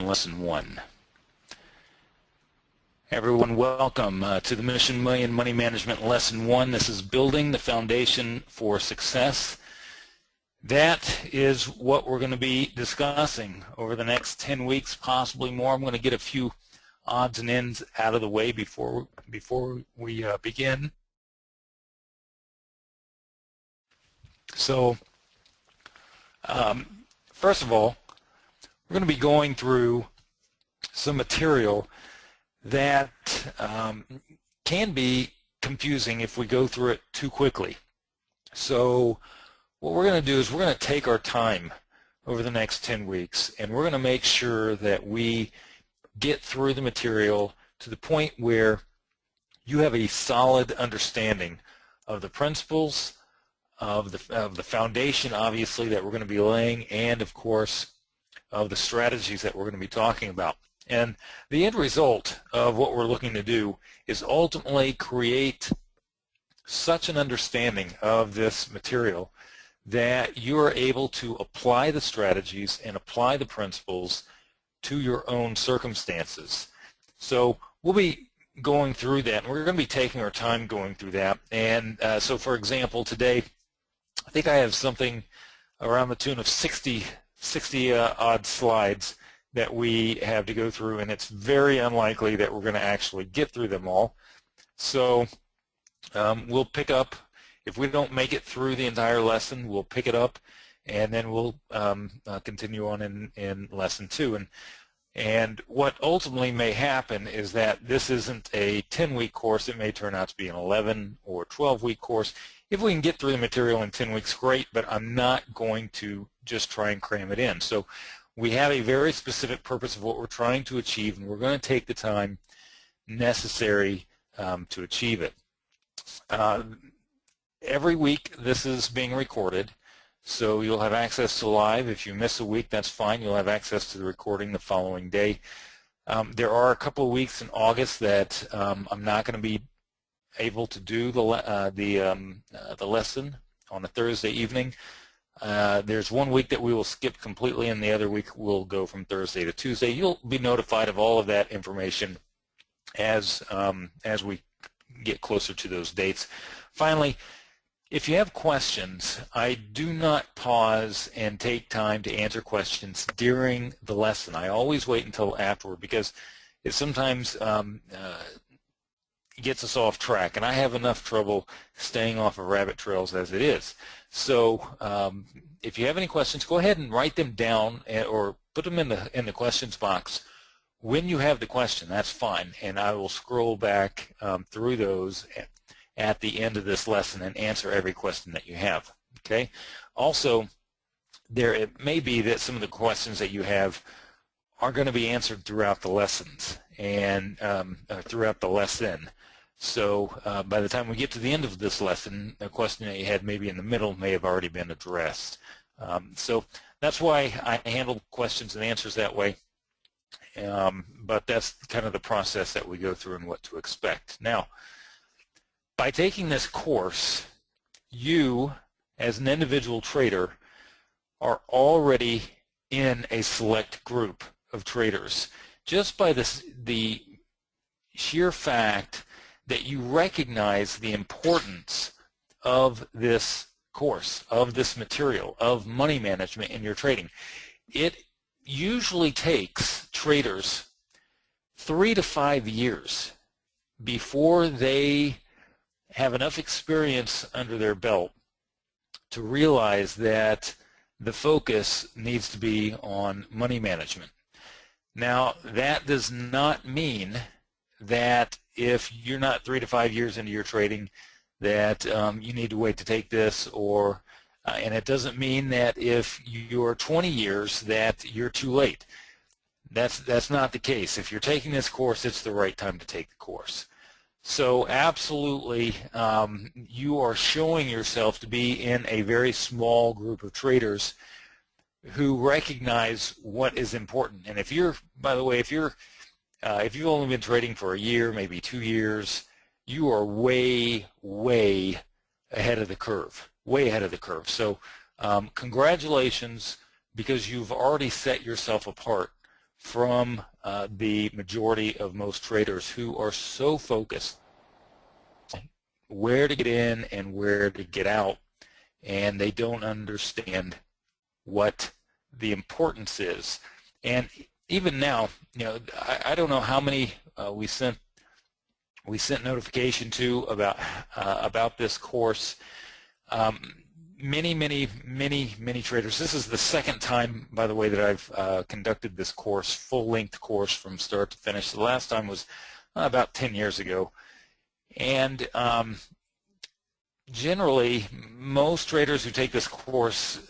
Lesson 1. Everyone, welcome to the Mission Million Money Management Lesson 1. This is Building the Foundation for Success. That is what we're going to be discussing over the next 10 weeks, possibly more. I'm going to get a few odds and ends out of the way before we begin. So, first of all, we're going to be going through some material that can be confusing if we go through it too quickly. So what we're going to do is we're going to take our time over the next 10 weeks and we're going to make sure that we get through the material to the point where you have a solid understanding of the principles, of the foundation, obviously, that we're going to be laying, and of course of the strategies that we're going to be talking about. And the end result of what we're looking to do is ultimately create such an understanding of this material that you are able to apply the strategies and apply the principles to your own circumstances. So we'll be going through that, and we're going to be taking our time going through that. And so, for example, today, I think I have something around the tune of 60 odd slides that we have to go through, and it's very unlikely that we're going to actually get through them all. So we'll pick up, if we don't make it through the entire lesson, we'll pick it up, and then we'll continue on in lesson 2. And what ultimately may happen is that this isn't a 10-week course. It may turn out to be an 11 or 12-week course. If we can get through the material in 10 weeks, great, but I'm not going to just try and cram it in. So we have a very specific purpose of what we're trying to achieve, and we're going to take the time necessary to achieve it. Every week this is being recorded, so you'll have access to live. If you miss a week, that's fine. You'll have access to the recording the following day. There are a couple of weeks in August that I'm not going to be able to do the lesson on a Thursday evening. There's one week that we will skip completely, and the other week we'll go from Thursday to Tuesday. You'll be notified of all of that information as we get closer to those dates. Finally, if you have questions, I do not pause and take time to answer questions during the lesson. I always wait until afterward because it sometimes gets us off track, and I have enough trouble staying off of rabbit trails as it is. So if you have any questions, go ahead and write them down or put them in the questions box when you have the question. That's fine, and I will scroll back through those at the end of this lesson and answer every question that you have. Okay. Also, it may be that some of the questions that you have are going to be answered throughout the lessons and throughout the lesson. So by the time we get to the end of this lesson, the question that you had maybe in the middle may have already been addressed. So that's why I handle questions and answers that way. But that's kind of the process that we go through and what to expect. Now, by taking this course, you, as an individual trader, are already in a select group of traders. Just by the sheer fact that you recognize the importance of this course, of this material, of money management in your trading. It usually takes traders 3 to 5 years before they have enough experience under their belt to realize that the focus needs to be on money management. Now, that does not mean that if you're not 3 to 5 years into your trading that you need to wait to take this, or and it doesn't mean that if you're 20 years that you're too late. That's not the case. If you're taking this course, it's the right time to take the course. So absolutely, you are showing yourself to be in a very small group of traders who recognize what is important. And if you're, by the way, if you've only been trading for a year, maybe 2 years, you are way, way ahead of the curve, way ahead of the curve. So congratulations, because you've already set yourself apart from the majority of most traders who are so focused where to get in and where to get out, and they don't understand what the importance is. And even now, you know, I don't know how many we sent notification to about this course. Many traders. This is the second time, by the way, that I've conducted this course, full-length course from start to finish. The last time was about 10 years ago. And generally, most traders who take this course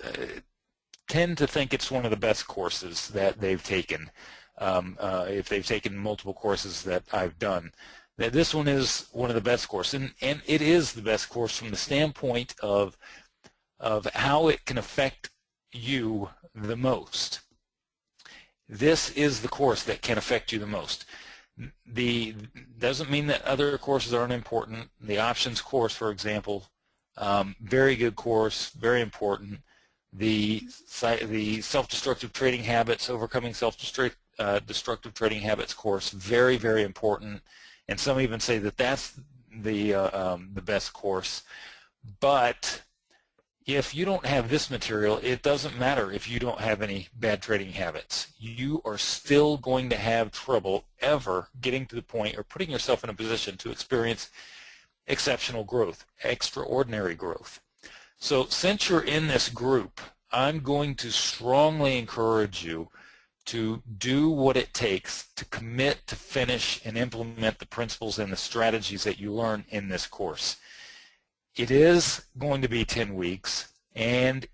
tend to think it's one of the best courses that they've taken, if they've taken multiple courses that I've done. That this one is one of the best courses, and it is the best course from the standpoint of how it can affect you the most. This is the course that can affect you the most. Doesn't mean that other courses aren't important. The options course, for example, very good course, very important. The self-destructive trading habits, overcoming self-destructive trading habits course, very important. And some even say that that's the best course. But if you don't have this material, it doesn't matter if you don't have any bad trading habits. You are still going to have trouble ever getting to the point or putting yourself in a position to experience exceptional growth, extraordinary growth. So since you're in this group, I'm going to strongly encourage you to do what it takes to commit to finish and implement the principles and the strategies that you learn in this course. It is going to be 10 weeks, and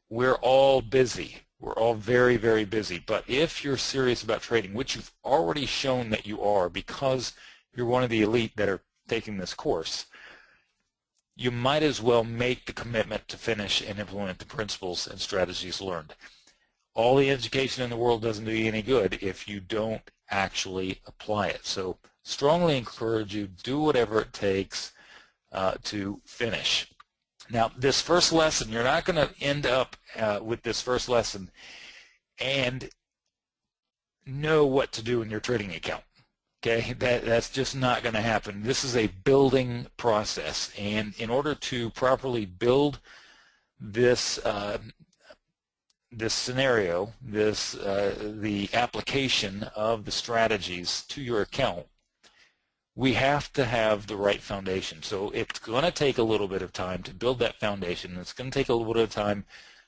we're all busy. We're all very busy. But if you're serious about trading, which you've already shown that you are because you're one of the elite that are taking this course, you might as well make the commitment to finish and implement the principles and strategies learned. All the education in the world doesn't do you any good if you don't actually apply it. So strongly encourage you, do whatever it takes to finish. Now, this first lesson, you're not going to end up with this first lesson and know what to do in your trading account. Okay, that's just not going to happen. This is a building process, and in order to properly build this this scenario, the application of the strategies to your account, we have to have the right foundation. So it's going to take a little bit of time to build that foundation. It's going to take a little bit of time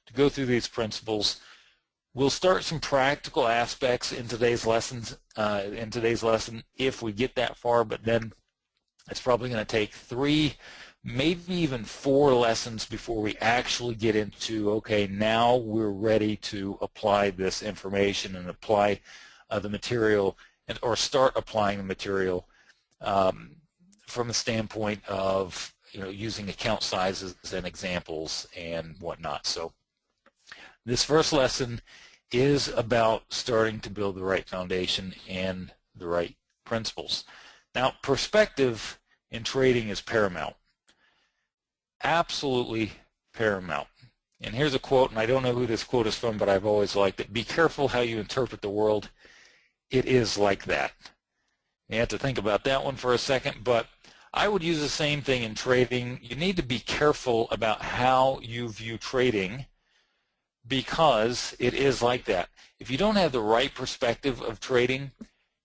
to go through these principles. We'll start some practical aspects in today's lesson if we get that far, but then it's probably going to take 3, maybe even 4 lessons before we actually get into, okay, now we're ready to apply this information and apply the material, or start applying the material from the standpoint of, you know, using account sizes and examples and whatnot. So this first lesson is about starting to build the right foundation and the right principles. Now, perspective in trading is paramount. Absolutely paramount. And here's a quote, and I don't know who this quote is from, but I've always liked it. Be careful how you interpret the world. It is like that. You have to think about that one for a second, but I would use the same thing in trading. You need to be careful about how you view trading, because it is like that. If you don't have the right perspective of trading,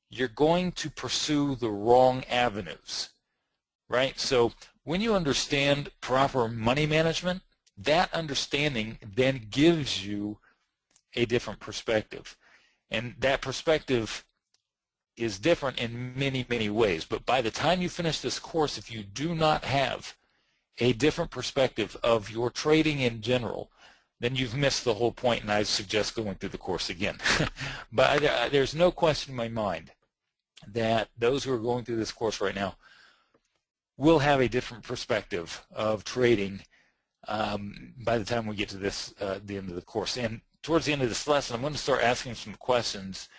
you're going to pursue the wrong avenues, right? So when you understand proper money management, that understanding then gives you a different perspective. And that perspective is different in many ways. But by the time you finish this course, if you do not have a different perspective of your trading in general, then you've missed the whole point, and I suggest going through the course again. But there's no question in my mind that those who are going through this course right now will have a different perspective of trading by the time we get to this the end of the course. And towards the end of this lesson, I'm going to start asking some questions,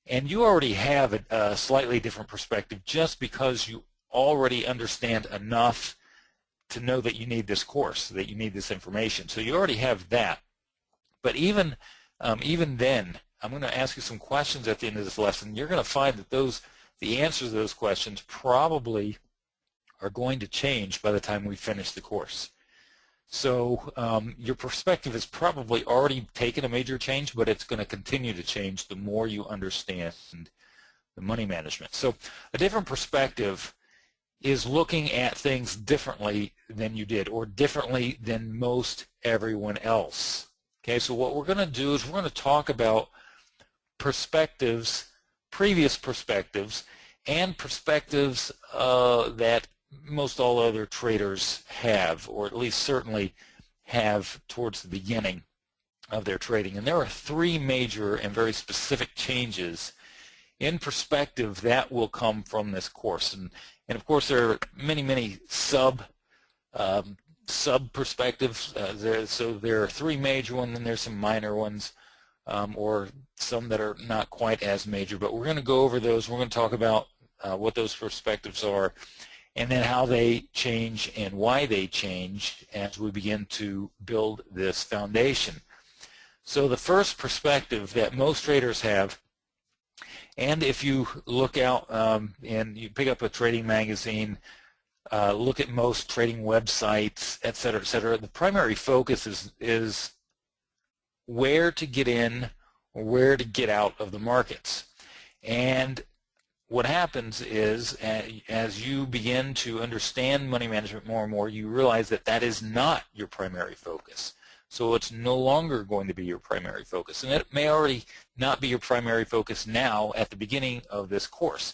and you already have a slightly different perspective just because you already understand enough to know that you need this course, that you need this information. So you already have that. But even then, I'm going to ask you some questions at the end of this lesson. You're going to find that the answers to those questions probably are going to change by the time we finish the course. So your perspective has probably already taken a major change, but it's going to continue to change the more you understand the money management. So a different perspective is looking at things differently than you did, or differently than most everyone else. Okay, so what we're going to do is we're going to talk about perspectives, previous perspectives, and perspectives that most all other traders have, or at least certainly have towards the beginning of their trading. And there are three major and very specific changes in perspective that will come from this course. And of course there are many sub perspectives. So there are three major ones, and there's some minor ones, or some that are not quite as major. But we're going to go over those. We're going to talk about what those perspectives are, and then how they change and why they change as we begin to build this foundation. So the first perspective that most traders have, and if you look out and you pick up a trading magazine, look at most trading websites, et cetera, the primary focus is where to get in or where to get out of the markets. And what happens is, as you begin to understand money management more and more, you realize that that is not your primary focus. So it's no longer going to be your primary focus. And it may already not be your primary focus now at the beginning of this course.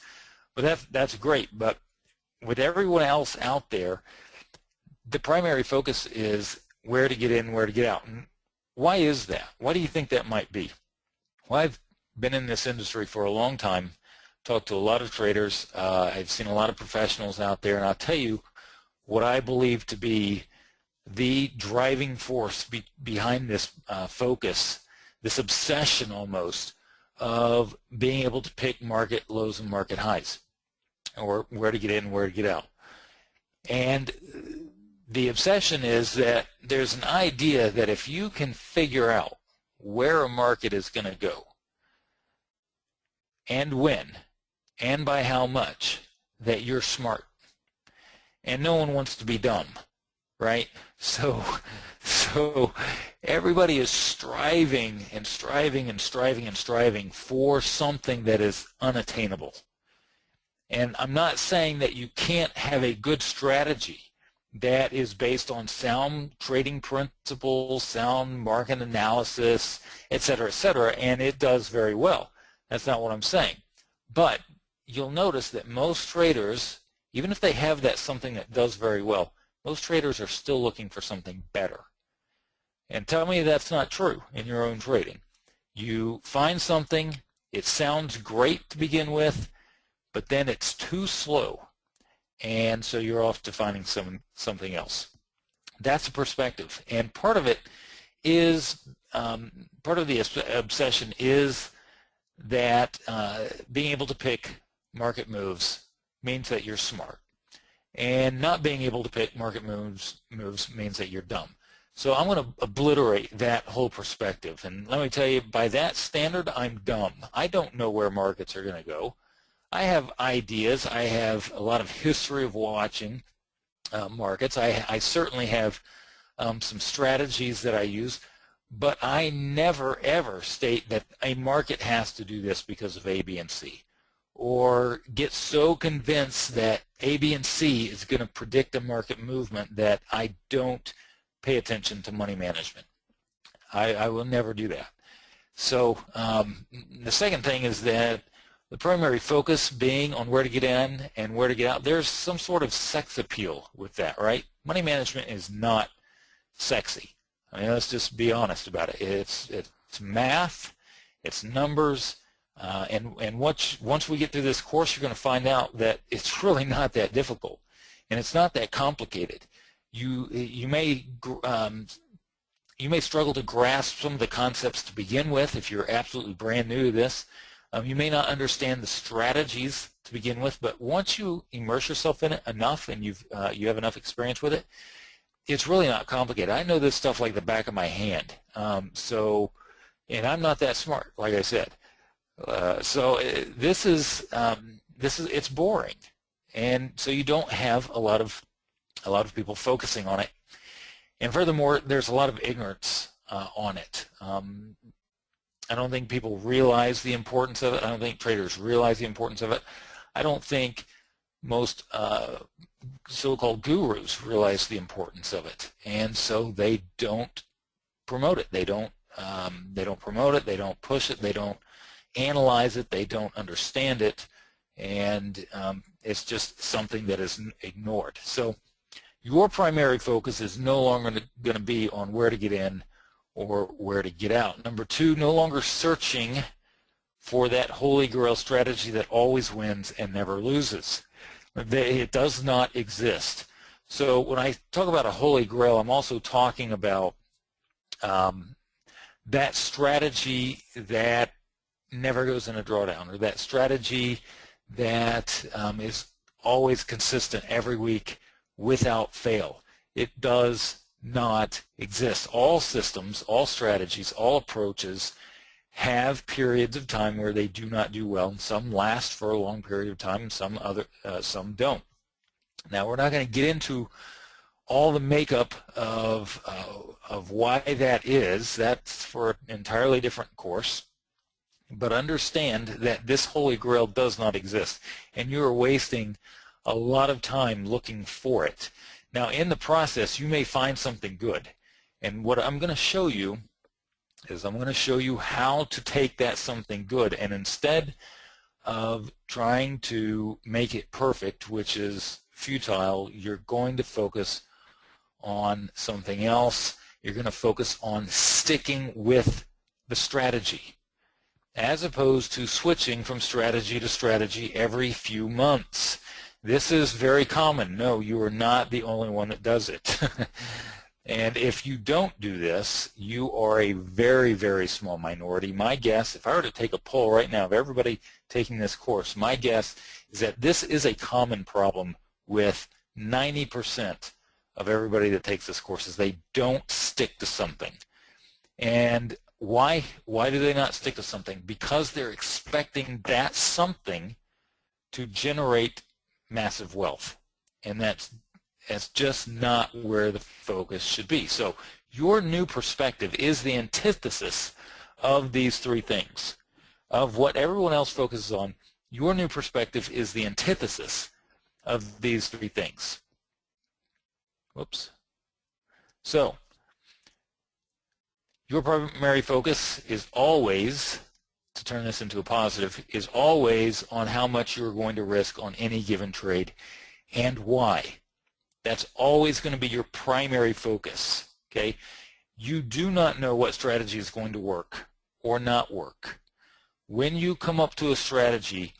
But that's great. But with everyone else out there, the primary focus is where to get in, where to get out. And why is that? Why do you think that might be? Well, I've been in this industry for a long time, talked to a lot of traders. I've seen a lot of professionals out there, and I'll tell you what I believe to be the driving force behind this focus, this obsession almost of being able to pick market lows and market highs, or where to get in, where to get out. And the obsession is that there's an idea that if you can figure out where a market is going to go and when and by how much, that you're smart. And no one wants to be dumb, right? So everybody is striving and striving and striving and striving for something that is unattainable. And I'm not saying that you can't have a good strategy that is based on sound trading principles, sound market analysis, et cetera, and it does very well. That's not what I'm saying. But you'll notice that most traders, even if they have that something that does very well, most traders are still looking for something better. And tell me that's not true in your own trading. You find something, it sounds great to begin with, but then it's too slow, and so you're off to finding something else. That's a perspective, and part of it is, part of the obsession is that being able to pick market moves means that you're smart, and not being able to pick market moves means that you're dumb. So I'm going to obliterate that whole perspective, and let me tell you, by that standard, I'm dumb. I don't know where markets are going to go. I have ideas. I have a lot of history of watching markets. I certainly have some strategies that I use, but I never ever state that a market has to do this because of A, B, and C, or get so convinced that A, B, and C is going to predict a market movement that I don't pay attention to money management. I will never do that. So the second thing is that the primary focus being on where to get in and where to get out, there's some sort of sex appeal with that, right? Money management is not sexy. I mean, let's just be honest about it. It's math, it's numbers, and once we get through this course, you're going to find out that it's really not that difficult, and it's not that complicated. You may struggle to grasp some of the concepts to begin with if you're absolutely brand new to this. You may not understand the strategies to begin with, but once you immerse yourself in it enough and you have enough experience with it, it's really not complicated. I know this stuff like the back of my hand. So And I'm not that smart, like I said. So this is it's boring, and so you don't have a lot of people focusing on it. And furthermore, there's a lot of ignorance on it. I don't think people realize the importance of it. I don't think traders realize the importance of it. I don't think most so-called gurus realize the importance of it, and so they don't promote it. They don't promote it. They don't push it. They don't analyze it. They don't understand it, and it's just something that is ignored. So your primary focus is no longer going to be on where to get in or where to get out. Number two, no longer searching for that holy grail strategy that always wins and never loses. It does not exist. So when I talk about a holy grail, I'm also talking about that strategy that never goes in a drawdown, or that strategy that is always consistent every week without fail. It does not exist. All systems, all strategies, all approaches have periods of time where they do not do well, and some last for a long period of time, and some don't. Now, we're not going to get into all the makeup of why that is. That's for an entirely different course. But understand that this holy grail does not exist, and you are wasting a lot of time looking for it. Now, in the process, you may find something good, and what I'm going to show you is I'm going to show you how to take that something good, and instead of trying to make it perfect, which is futile, you're going to focus on something else. You're going to focus on sticking with the strategy, as opposed to switching from strategy to strategy every few months. This is very common. No, you are not the only one that does it. And if you don't do this, you are a very, very small minority. My guess, if I were to take a poll right now of everybody taking this course, my guess is that this is a common problem with 90% of everybody that takes this course, is they don't stick to something. And why do they not stick to something? Because they're expecting that something to generate massive wealth, and that's just not where the focus should be. So your new perspective is the antithesis of these three things. Of what everyone else focuses on, your new perspective is the antithesis of these three things. Whoops. So your primary focus is always, to turn this into a positive, is always on how much you're going to risk on any given trade and why. That's always going to be your primary focus, okay? You do not know what strategy is going to work or not work. When you come up to a strategy,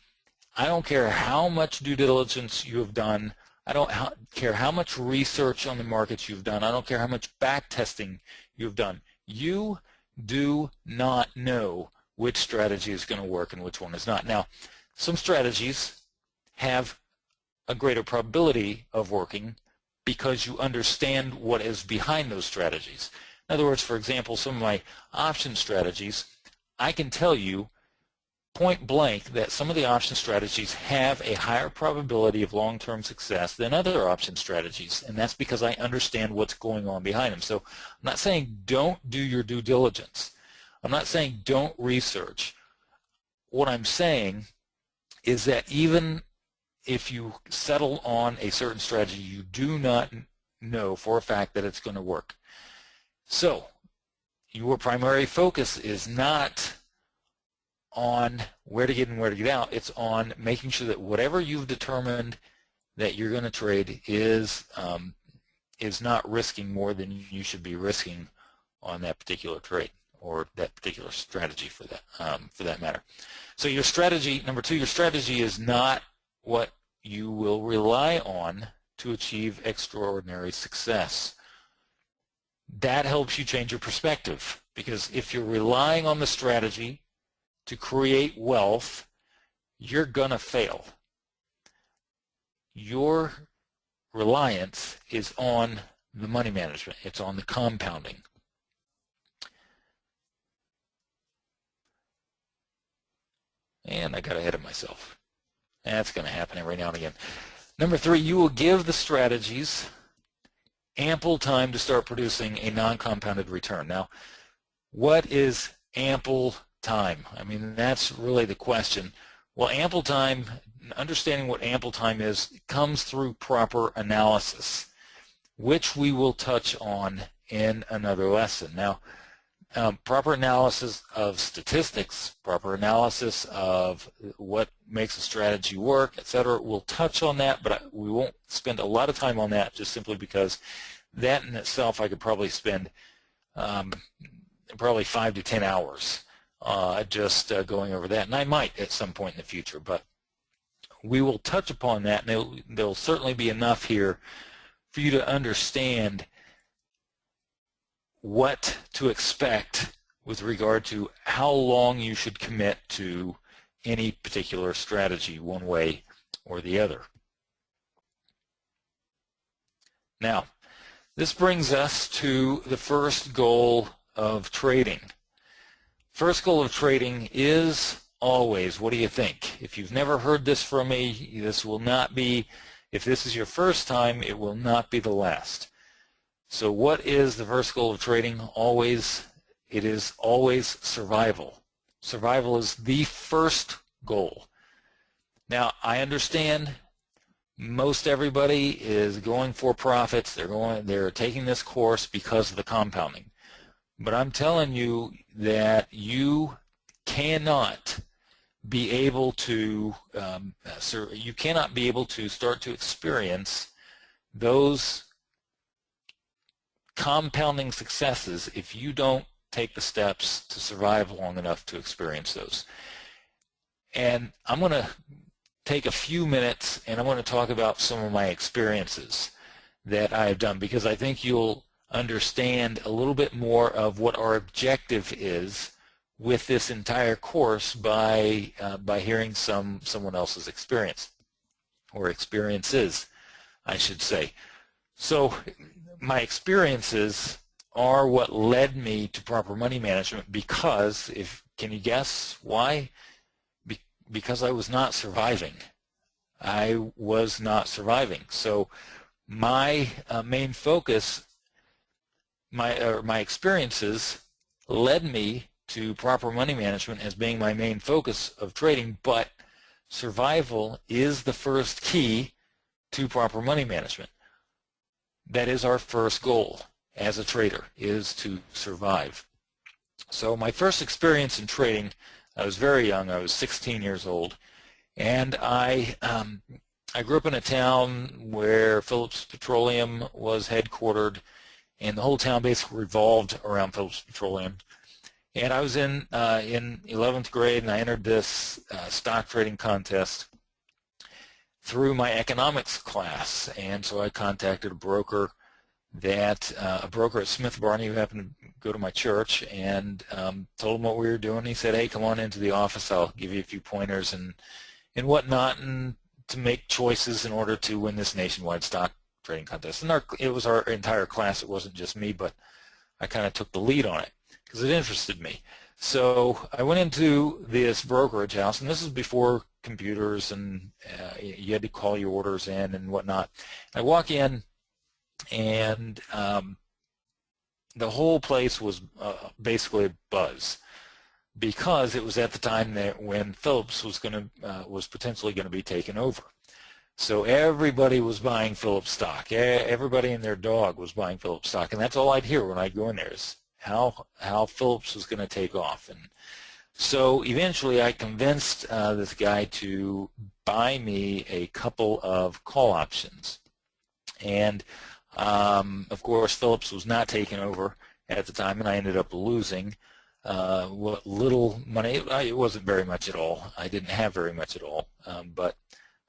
I don't care how much due diligence you have done, I don't care how much research on the markets you've done, I don't care how much back testing you've done. You do not know which strategy is going to work and which one is not. Now, some strategies have a greater probability of working because you understand what is behind those strategies. In other words, for example, some of my option strategies, I can tell you point blank that some of the option strategies have a higher probability of long-term success than other option strategies, and that's because I understand what's going on behind them. So I'm not saying don't do your due diligence. I'm not saying don't research. What I'm saying is that even if you settle on a certain strategy, you do not know for a fact that it's going to work. So your primary focus is not on where to get in, where to get out. It's on making sure that whatever you've determined that you're going to trade is not risking more than you should be risking on that particular trade or that particular strategy for that matter. So your strategy, number two, your strategy is not what you will rely on to achieve extraordinary success. That helps you change your perspective, because if you're relying on the strategy to create wealth, you're gonna fail. Your reliance is on the money management. It's on the compounding. And I got ahead of myself. That's going to happen every now and again. Number 3, you will give the strategies ample time to start producing a non-compounded return. Now, what is ample time? I mean, that's really the question. Well, ample time, understanding what ample time is, comes through proper analysis, which we will touch on in another lesson. Now, proper analysis of statistics, proper analysis of what makes a strategy work, etc. We'll touch on that, but we won't spend a lot of time on that, just simply because that in itself I could probably spend probably 5 to 10 hours just going over that, and I might at some point in the future, but we will touch upon that, and there'll certainly be enough here for you to understand what to expect with regard to how long you should commit to any particular strategy, one way or the other. Now, this brings us to the first goal of trading. First goal of trading is always, what do you think? If you've never heard this from me, this will not be, if this is your first time, it will not be the last. So what is the first goal of trading? Always, it is always survival. Survival is the first goal. Now, I understand most everybody is going for profits. They're taking this course because of the compounding. But I'm telling you that you cannot be able to start to experience those compounding successes if you don't take the steps to survive long enough to experience those. And I'm going to take a few minutes and I'm going to talk about some of my experiences that I've done, because I think you'll understand a little bit more of what our objective is with this entire course by hearing someone else's experience, or experiences, I should say. So my experiences are what led me to proper money management, because can you guess why? Because I was not surviving. I was not surviving. So my main focus, my experiences led me to proper money management as being my main focus of trading, but survival is the first key to proper money management. That is our first goal as a trader, is to survive. So my first experience in trading, I was very young. I was 16 years old, and I grew up in a town where Phillips Petroleum was headquartered, and the whole town basically revolved around Phillips Petroleum. And I was in 11th grade, and I entered this stock trading contest through my economics class. And so I contacted a broker at Smith Barney, who happened to go to my church, and told him what we were doing. He said, "Hey, come on into the office. I'll give you a few pointers and whatnot, and to make choices in order to win this nationwide stock trading contest." And it was our entire class. It wasn't just me, but I kind of took the lead on it because it interested me. So I went into this brokerage house, and this is before computers, and you had to call your orders in and whatnot. I walk in, and the whole place was basically a buzz, because it was at the time that when Phillips was potentially going to be taken over. So everybody was buying Phillips stock. Everybody and their dog was buying Phillips stock, and that's all I'd hear when I'd go in there, is how Phillips was going to take off. And so eventually I convinced this guy to buy me a couple of call options. And of course, Phillips was not taken over at the time, and I ended up losing what little money. It wasn't very much at all. I didn't have very much at all, but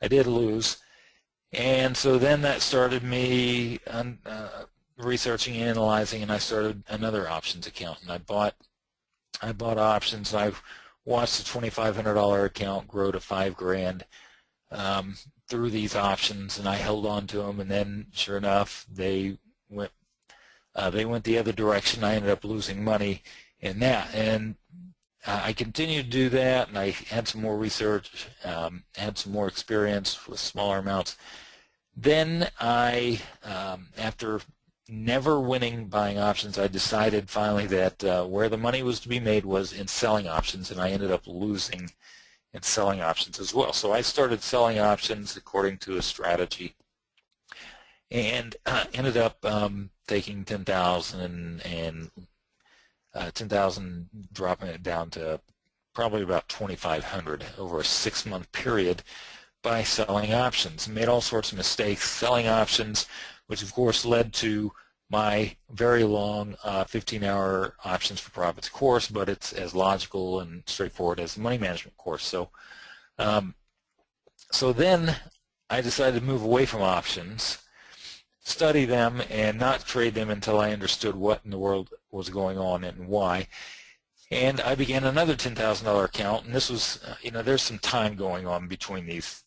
I did lose. And so then that started me researching and analyzing, and I started another options account, and I bought options. I watched a $2,500 account grow to $5,000 through these options, and I held on to them. And then, sure enough, they went the other direction. I ended up losing money in that. And I continued to do that, and I had some more research, had some more experience with smaller amounts. Then after never winning buying options, I decided finally that where the money was to be made was in selling options, and I ended up losing in selling options as well. So I started selling options according to a strategy, and ended up taking 10,000 and 10,000, dropping it down to probably about 2,500 over a 6-month period by selling options. Made all sorts of mistakes selling options, which of course led to my very long 15-hour Options for Profits course, but it's as logical and straightforward as the money management course. So, so then I decided to move away from options, study them, and not trade them until I understood what in the world was going on and why. And I began another $10,000 account, and this was, there's some time going on between these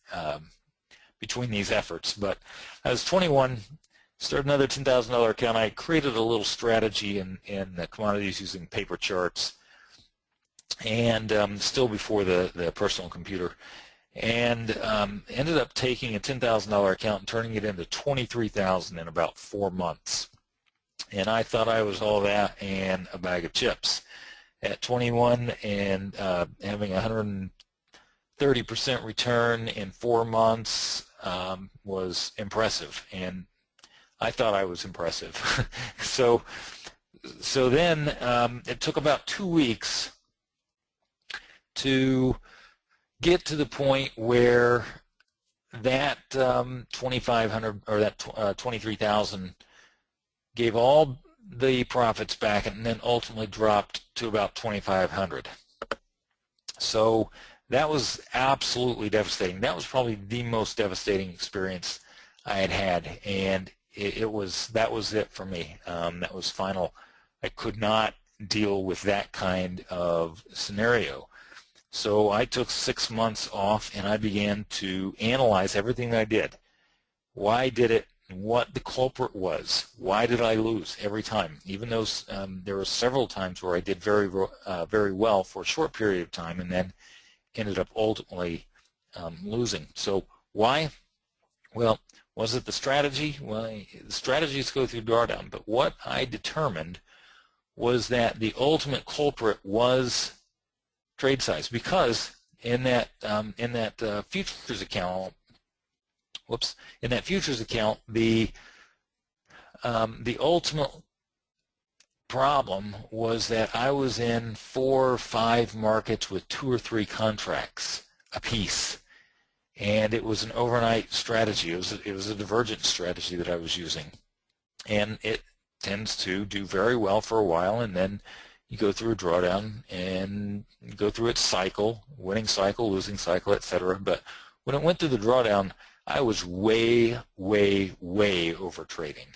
efforts. But I was 21, started another $10,000 account. I created a little strategy in the commodities using paper charts, and still before the personal computer. And ended up taking a $10,000 account and turning it into $23,000 in about 4 months. And I thought I was all that and a bag of chips. At 21 and having 130% return in 4 months was impressive, and I thought I was impressive. so then it took about 2 weeks to get to the point where that 2,500 or that 23,000 gave all the profits back, and then ultimately dropped to about 2,500. So that was absolutely devastating. That was probably the most devastating experience I had had, and that was it for me. That was final. I could not deal with that kind of scenario. So I took 6 months off, and I began to analyze everything that I did. Why I did it, what the culprit was. Why did I lose every time? Even though there were several times where I did very well for a short period of time, and then ended up ultimately losing. So why? Well, was it the strategy? Well, the strategy is to go through drawdown, but what I determined was that the ultimate culprit was trade size, because in that futures account, the ultimate problem was that I was in 4 or 5 markets with 2 or 3 contracts apiece, and it was an overnight strategy. It was a divergent strategy that I was using, and it tends to do very well for a while, and then you go through a drawdown and you go through its cycle, winning cycle, losing cycle, etc. But when it went through the drawdown, I was way over trading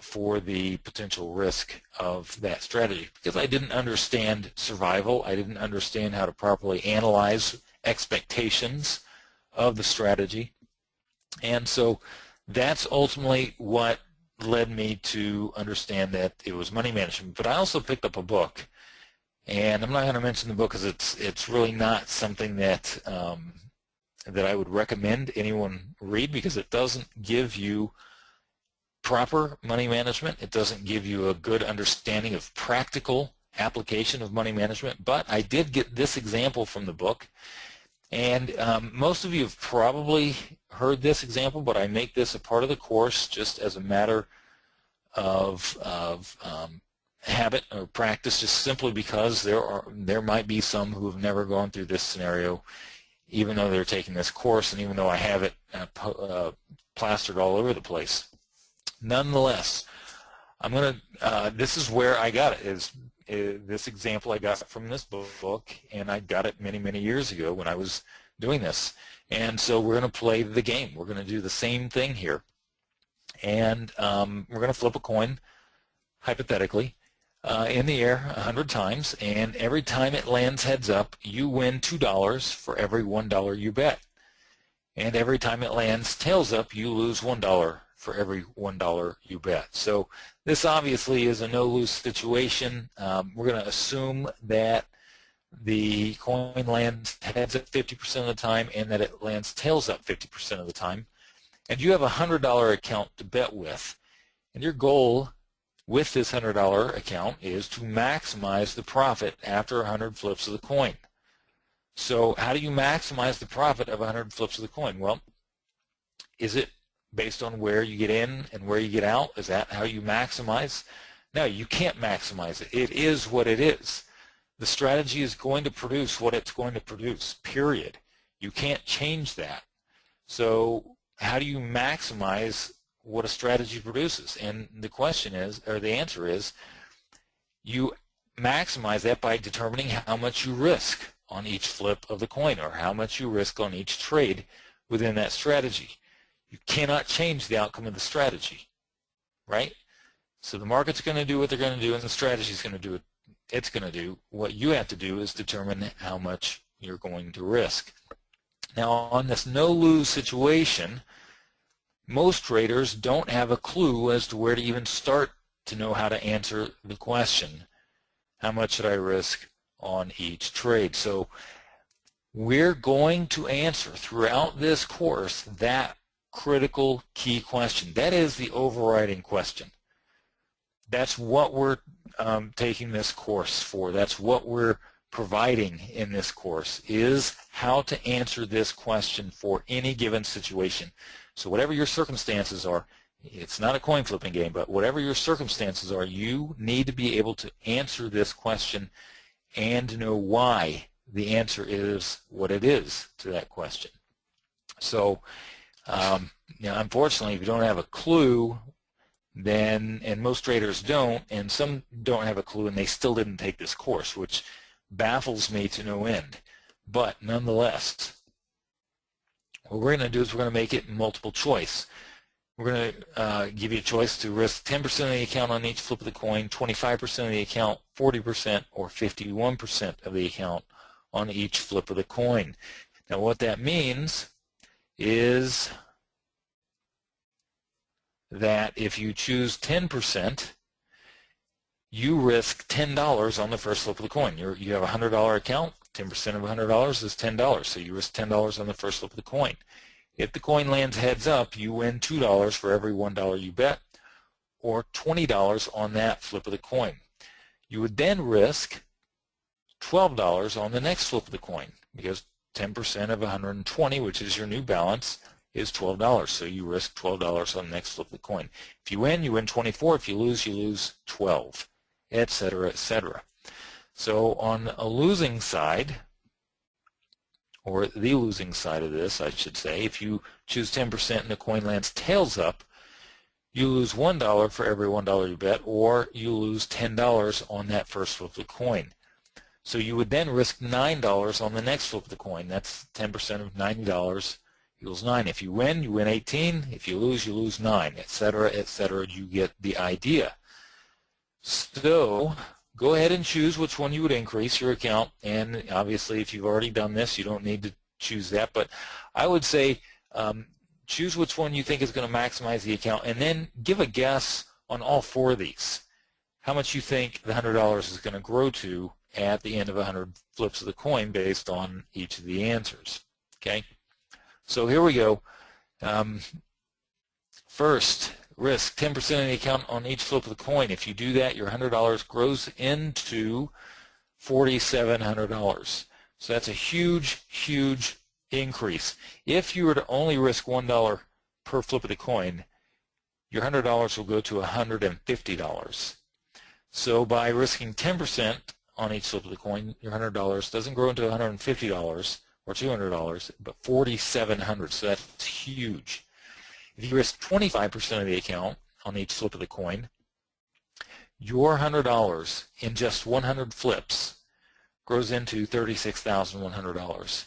for the potential risk of that strategy, because I didn't understand survival. I didn't understand how to properly analyze expectations of the strategy. And so that's ultimately what led me to understand that it was money management. But I also picked up a book, and I'm not going to mention the book because it's really not something that that I would recommend anyone read, because it doesn't give you proper money management. It doesn't give you a good understanding of practical application of money management. But I did get this example from the book, and most of you have probably heard this example, but I make this a part of the course just as a matter of habit or practice, just simply because there might be some who have never gone through this scenario, even though they're taking this course, and even though I have it plastered all over the place. Nonetheless, this is where I got it. This example I got from this book, and I got it many years ago when I was doing this. And so we're going to play the game. We're going to do the same thing here, and we're going to flip a coin, hypothetically, in the air 100 times, and every time it lands heads up, you win $2 for every $1 you bet. And every time it lands tails up, you lose $1 for every $1 you bet. So this obviously is a no-lose situation. We're going to assume that the coin lands heads up 50% of the time and that it lands tails up 50% of the time. And you have a $100 account to bet with. And your goal with this $100 account is to maximize the profit after 100 flips of the coin. So how do you maximize the profit of 100 flips of the coin? Well, is it based on where you get in and where you get out? Is that how you maximize? No, you can't maximize it. It is what it is. The strategy is going to produce what it's going to produce, period. You can't change that. So how do you maximize what a strategy produces? And the question is, or the answer is, you maximize that by determining how much you risk on each flip of the coin or how much you risk on each trade within that strategy. You cannot change the outcome of the strategy, right? So the market's going to do what they're going to do and the strategy is going to do what it's going to do. What you have to do is determine how much you're going to risk. Now on this no-lose situation, most traders don't have a clue as to where to even start to know how to answer the question, how much should I risk on each trade? So we're going to answer throughout this course that critical key question. That is the overriding question. That's what we're taking this course for. That's what we're providing in this course, is how to answer this question for any given situation. So whatever your circumstances are, it's not a coin flipping game, but whatever your circumstances are, you need to be able to answer this question and know why the answer is what it is to that question. So unfortunately, if you don't have a clue, then, and most traders don't, and some don't have a clue and they still didn't take this course, which baffles me to no end. But nonetheless, what we're going to do is we're going to make it multiple choice. We're going to give you a choice to risk 10% of the account on each flip of the coin, 25% of the account, 40%, or 51% of the account on each flip of the coin. Now what that means is that if you choose 10%, you risk $10 on the first flip of the coin. You have a $100 account, 10% of $100 is $10, so you risk $10 on the first flip of the coin. If the coin lands heads up, you win $2 for every $1 you bet, or $20 on that flip of the coin. You would then risk $12 on the next flip of the coin, because 10% of 120, which is your new balance, is $12. So you risk $12 on the next flip of the coin. If you win, you win 24. If you lose 12, etc., etc. So on a losing side, or the losing side of this, I should say, if you choose 10% and the coin lands tails up, you lose $1 for every $1 you bet, or you lose $10 on that first flip of the coin. So you would then risk $9 on the next flip of the coin. That's 10% of $90 equals 9. If you win 18. If you lose 9, etc., etc. You get the idea. So go ahead and choose which one you would increase your account. And obviously, if you've already done this, you don't need to choose that. But I would say choose which one you think is going to maximize the account, and then give a guess on all four of these. How much you think the $100 is going to grow to at the end of 100 flips of the coin based on each of the answers. Okay, so here we go. First, risk 10% of the account on each flip of the coin. If you do that, your $100 grows into $4,700. So that's a huge, huge increase. If you were to only risk $1 per flip of the coin, your $100 will go to $150. So by risking 10% on each flip of the coin, your $100 doesn't grow into $150 or $200, but $4,700. So that's huge. If you risk 25% of the account on each flip of the coin, your $100 in just 100 flips grows into $36,100.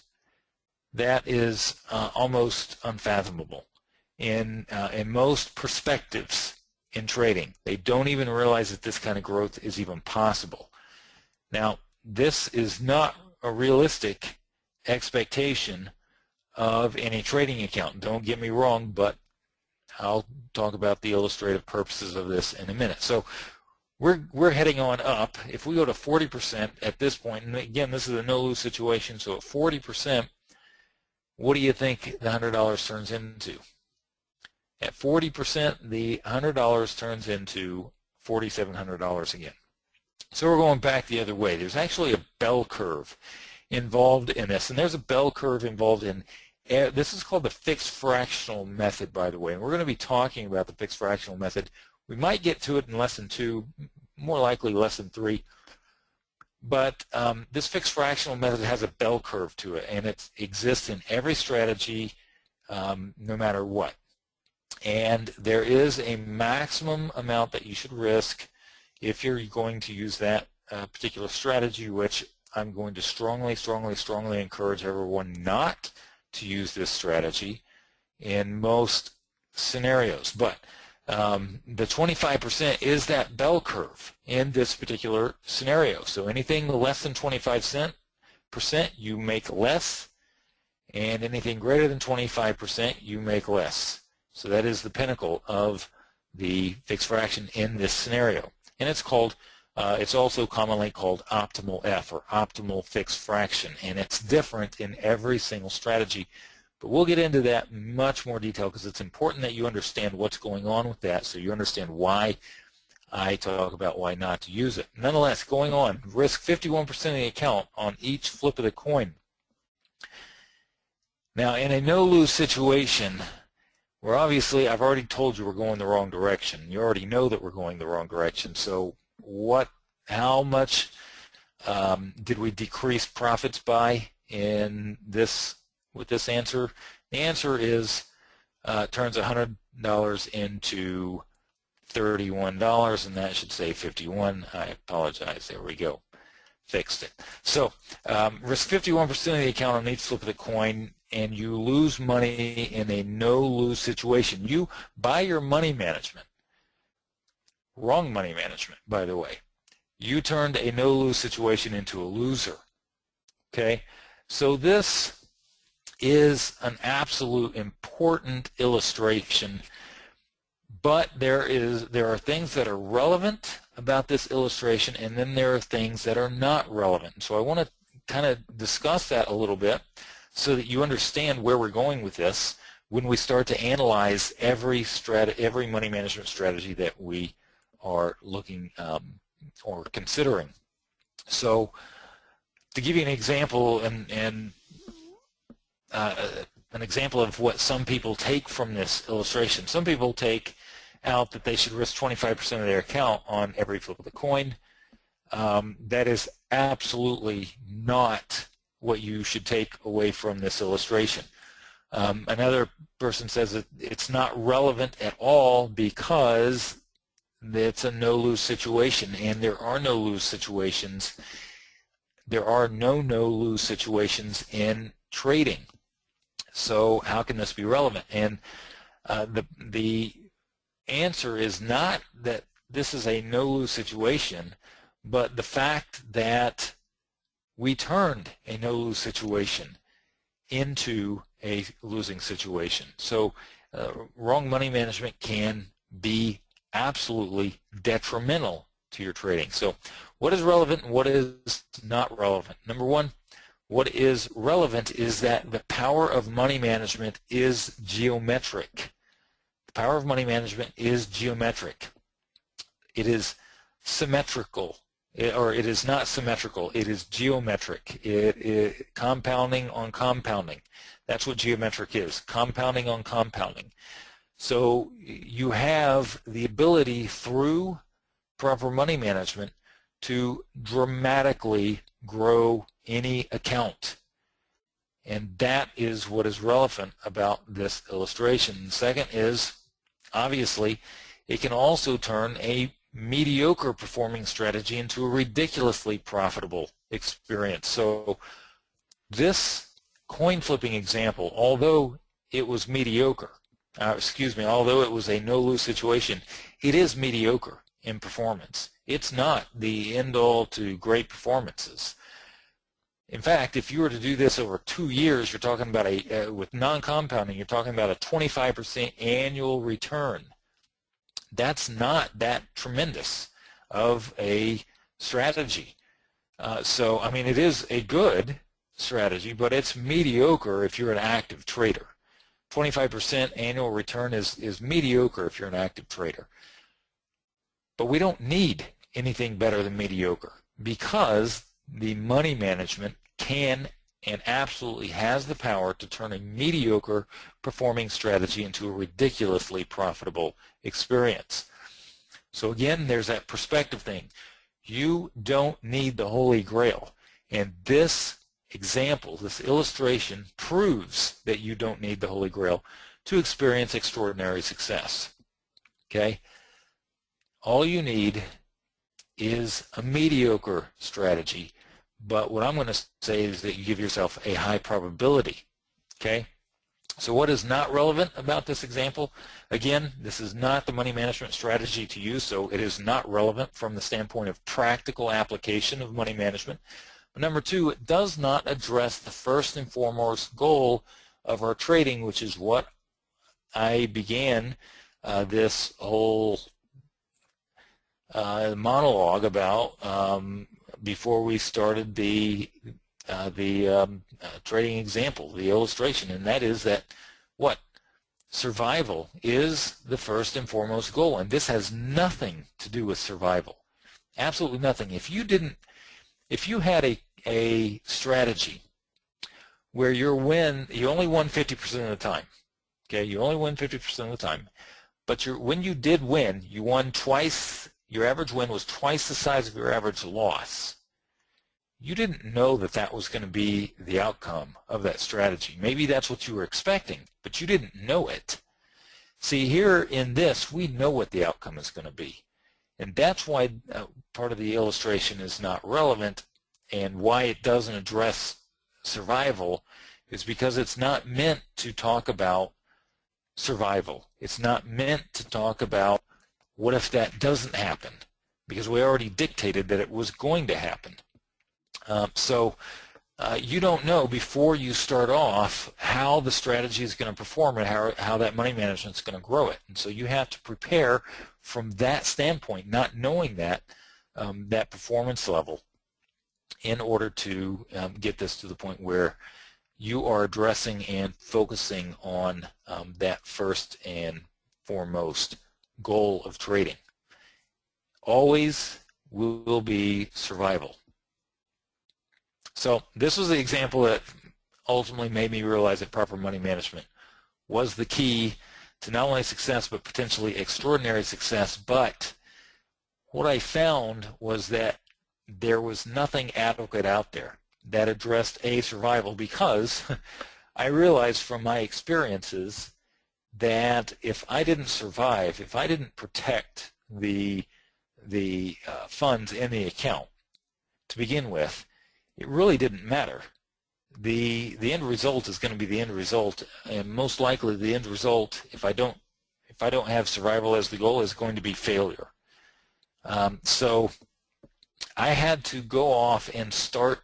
That is almost unfathomable in most perspectives in trading. They don't even realize that this kind of growth is even possible. Now, this is not a realistic expectation of any trading account. Don't get me wrong, but I'll talk about the illustrative purposes of this in a minute. So we're heading on up. If we go to 40% at this point, and again, this is a no-lose situation, so at 40%, what do you think the $100 turns into? At 40%, the $100 turns into $4,700 again. So we're going back the other way. There's actually a bell curve involved in this, and there's a bell curve involved in this is called the fixed fractional method, by the way, and we're going to be talking about the fixed fractional method. We might get to it in lesson 2, more likely lesson 3, but this fixed fractional method has a bell curve to it, and it exists in every strategy no matter what. And there is a maximum amount that you should risk if you're going to use that particular strategy, which I'm going to strongly encourage everyone not to use this strategy in most scenarios. But the 25% is that bell curve in this particular scenario. So anything less than 25%, you make less, and anything greater than 25%, you make less. So that is the pinnacle of the fixed fraction in this scenario. And it's called, it's also commonly called optimal F, or optimal fixed fraction, and it's different in every single strategy. But we'll get into that in much more detail because it's important that you understand what's going on with that, so you understand why I talk about why not to use it. Nonetheless, going on, risk 51% of the account on each flip of the coin. Now, in a no-lose situation, where obviously I've already told you we're going the wrong direction. You already know that we're going the wrong direction. So how much did we decrease profits by in this, with this answer? The answer is turns $100 into $31, and that should say 51. I apologize. There we go. Fixed it. So risk 51% of the account on each flip of the coin, and you lose money in a no-lose situation. You, by your money management, wrong money management, by the way, you turned a no-lose situation into a loser. Okay? So this is an absolute important illustration, but there are things that are relevant about this illustration, and then there are things that are not relevant. So I want to kind of discuss that a little bit so that you understand where we're going with this when we start to analyze every money management strategy that we are looking or considering. So to give you an example, an example of what some people take from this illustration, some people take out that they should risk 25% of their account on every flip of the coin. That is absolutely not what you should take away from this illustration. Another person says that it's not relevant at all because it's a no-lose situation, and there are no lose situations. There are no no-lose situations in trading. So how can this be relevant? And the answer is not that this is a no-lose situation, but the fact that we turned a no-lose situation into a losing situation. So wrong money management can be absolutely detrimental to your trading. So what is relevant and what is not relevant? Number one, what is relevant is that the power of money management is geometric. The power of money management is geometric. It is symmetrical. It is not symmetrical, it is geometric. It compounding on compounding. That's what geometric is, compounding on compounding. So you have the ability through proper money management to dramatically grow any account. And that is what is relevant about this illustration. Second is, obviously, it can also turn a mediocre performing strategy into a ridiculously profitable experience. So this coin flipping example, although it was mediocre, although it was a no-lose situation, it is mediocre in performance. It's not the end-all to great performances. In fact, if you were to do this over 2 years, you're talking about with non-compounding, you're talking about a 25% annual return. That's not that tremendous. of a strategy. So, I mean, it is a good strategy, but it's mediocre if you're an active trader. 25% annual return is mediocre if you're an active trader. But we don't need anything better than mediocre, because the money management can and absolutely has the power to turn a mediocre performing strategy into a ridiculously profitable experience. So again, there's that perspective thing. You don't need the Holy Grail. And this example, this illustration, proves that you don't need the Holy Grail to experience extraordinary success. Okay? All you need is a mediocre strategy, but what I'm going to say is that you give yourself a high probability. Okay? So what is not relevant about this example? Again, this is not the money management strategy to use, so it is not relevant from the standpoint of practical application of money management. But number two, it does not address the first and foremost goal of our trading, which is what I began this whole monologue about before we started the trading example, the illustration, and that is that what? Survival is the first and foremost goal, and this has nothing to do with survival. Absolutely nothing. If you had a strategy where you only won 50% of the time, okay, you only win 50% of the time, but when you did win, you won twice, your average win was twice the size of your average loss. You didn't know that that was going to be the outcome of that strategy. Maybe that's what you were expecting, but you didn't know it. See, here in this, we know what the outcome is going to be. And that's why part of the illustration is not relevant, and why it doesn't address survival is because it's not meant to talk about survival. It's not meant to talk about what if that doesn't happen, because we already dictated that it was going to happen. So you don't know before you start off how the strategy is going to perform and how that money management is going to grow it. And so you have to prepare from that standpoint, not knowing that that performance level, in order to get this to the point where you are addressing and focusing on that first and foremost goal of trading. Always will be survival. So this was the example that ultimately made me realize that proper money management was the key to not only success but potentially extraordinary success. But what I found was that there was nothing adequate out there that addressed survival, because I realized from my experiences that if I didn't survive, if I didn't protect the funds in the account to begin with, it really didn't matter. The end result is going to be the end result, and most likely the end result, if I don't have survival as the goal, is going to be failure. So I had to go off and start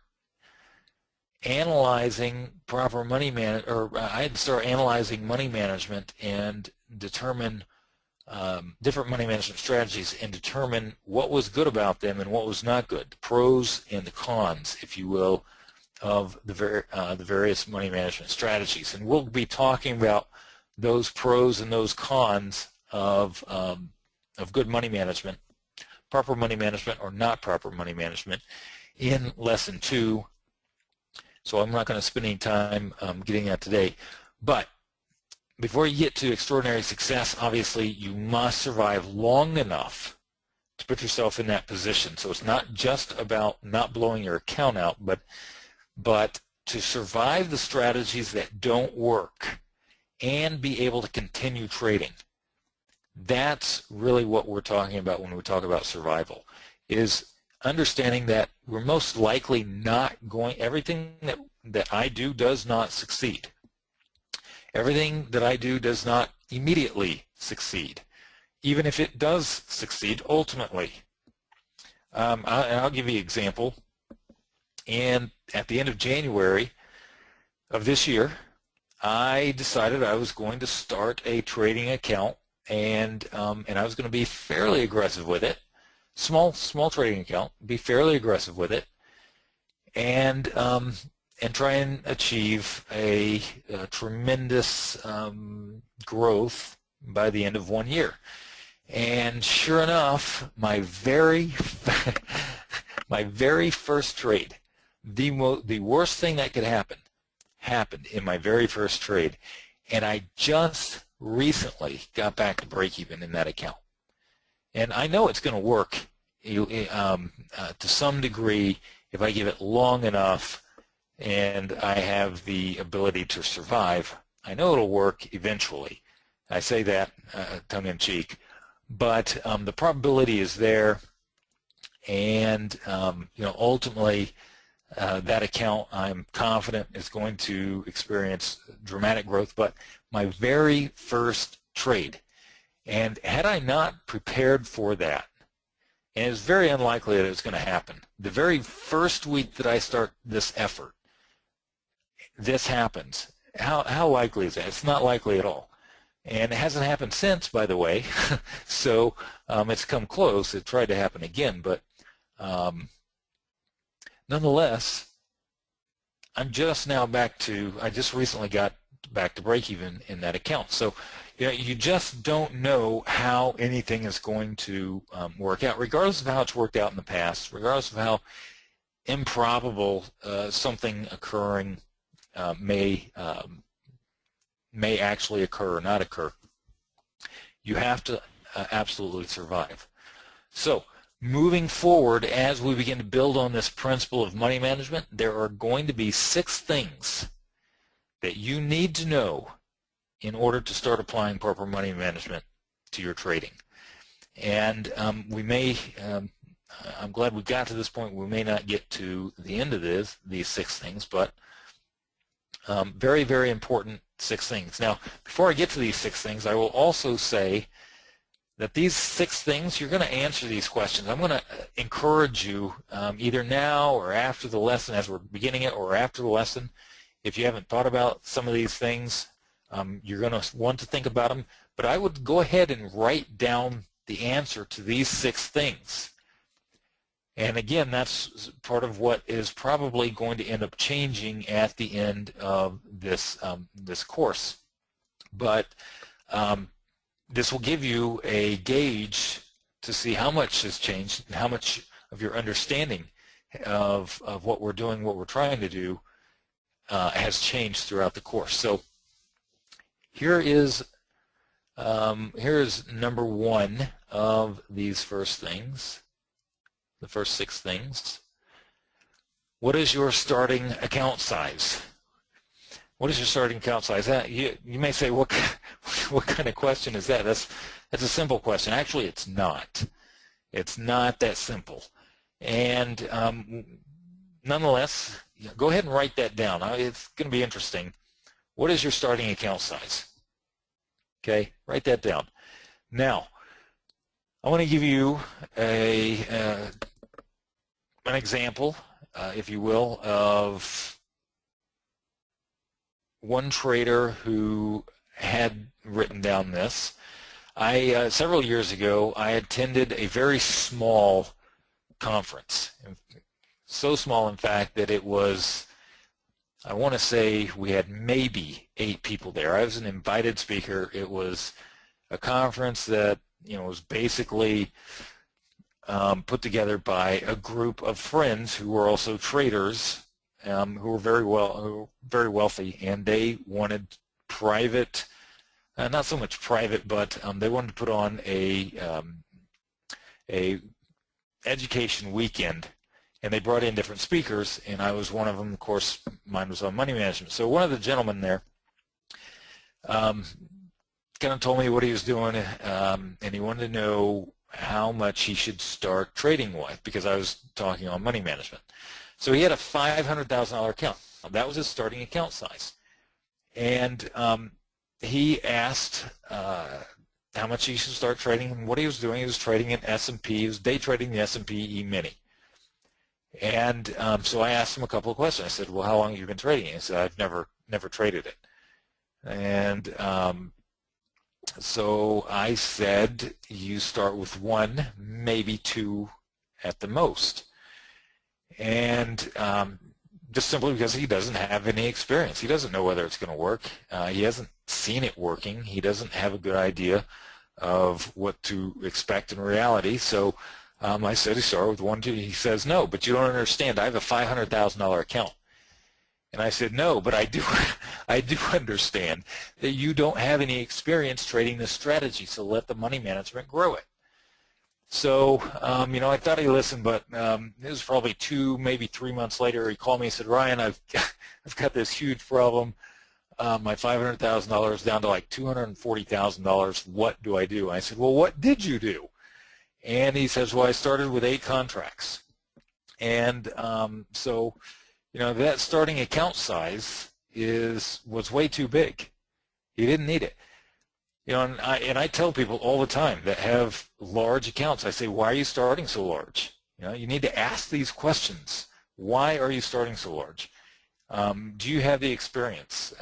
analyzing proper money I had to start analyzing money management and determine different money management strategies and determine what was good about them and what was not good, the pros and the cons, if you will, of the various money management strategies. And we'll be talking about those pros and those cons of good money management, proper money management or not proper money management, in Lesson 2. So I'm not going to spend any time getting that today. But before you get to extraordinary success, obviously you must survive long enough to put yourself in that position. So it's not just about not blowing your account out, but to survive the strategies that don't work and be able to continue trading. That's really what we're talking about when we talk about survival, is understanding that we're most likely not going, everything that I do does not succeed. Everything that I do does not immediately succeed, even if it does succeed ultimately. I'll give you an example. And at the end of January of this year, I decided I was going to start a trading account, and I was going to be fairly aggressive with it. small trading account, be fairly aggressive with it, and try and achieve a tremendous growth by the end of 1 year. And sure enough, my very first trade, the worst thing that could happen, happened in my very first trade, and I just recently got back to break even in that account. And I know it's going to work to some degree if I give it long enough and I have the ability to survive. I know it'll work eventually. I say that tongue-in-cheek, but the probability is there, and ultimately that account, I'm confident, is going to experience dramatic growth. But my very first trade, and had I not prepared for that, and it's very unlikely that it's going to happen, the very first week that I start this effort, this happens. How likely is that? It's not likely at all. And it hasn't happened since, by the way. So it's come close. It tried to happen again, but nonetheless, I'm just now back to, I just recently got back to break even in that account. So you just don't know how anything is going to work out, regardless of how it's worked out in the past, regardless of how improbable something occurring may actually occur or not occur. You have to absolutely survive. So moving forward, as we begin to build on this principle of money management, there are going to be 6 things that you need to know in order to start applying proper money management to your trading. And I'm glad we got to this point. We may not get to the end of these 6 things, but very, very important 6 things. Now, before I get to these 6 things, I will also say that these 6 things, you're going to answer these questions. I'm going to encourage you either now or after the lesson, as we're beginning it, or after the lesson. If you haven't thought about some of these things, you're going to want to think about them. But I would go ahead and write down the answer to these 6 things. And again, that's part of what is probably going to end up changing at the end of this this course. But this will give you a gauge to see how much has changed and how much of your understanding of what we're doing, what we're trying to do, has changed throughout the course. So here is number 1 of these first things. The first 6 things. What is your starting account size? What is your starting account size? You may say, what kind of question is that? That's a simple question. Actually, it's not. It's not that simple. And nonetheless, go ahead and write that down. It's going to be interesting. What is your starting account size? Okay, write that down. Now, I want to give you an example, if you will, of one trader who had written down this. Several years ago, I attended a very small conference, so small, in fact, that it was, I want to say we had maybe 8 people there. I was an invited speaker. It was a conference that was basically put together by a group of friends who were also traders, who were very wealthy, and they wanted private, not so much private, but they wanted to put on a education weekend, and they brought in different speakers, and I was one of them. Of course, mine was on money management. So one of the gentlemen there kind of told me what he was doing, and he wanted to know how much he should start trading with, because I was talking on money management. So he had a $500,000 account. That was his starting account size. And he asked how much he should start trading, and what he was doing. He was trading in S&P. He was day trading the S&P E-mini. And so I asked him a couple of questions. I said, well, how long have you been trading it? He said, I've never traded it. And So I said you start with 1, maybe 2 at the most. And just simply because he doesn't have any experience. He doesn't know whether it's going to work. He hasn't seen it working. He doesn't have a good idea of what to expect in reality. So I said, he started with 1, 2. He says, no, but you don't understand. I have a $500,000 account. And I said, no, but I do understand that you don't have any experience trading this strategy, so let the money management grow it. So, I thought he listened, but it was probably 2, maybe 3 months later. He called me and said, Ryan, I've got this huge problem. My $500,000 down to like $240,000. What do I do? I said, well, what did you do? And he says, well, I started with 8 contracts. And so, that starting account size was way too big. He didn't need it. And I tell people all the time that have large accounts, I say, why are you starting so large? You need to ask these questions. Why are you starting so large? Do you have the experience?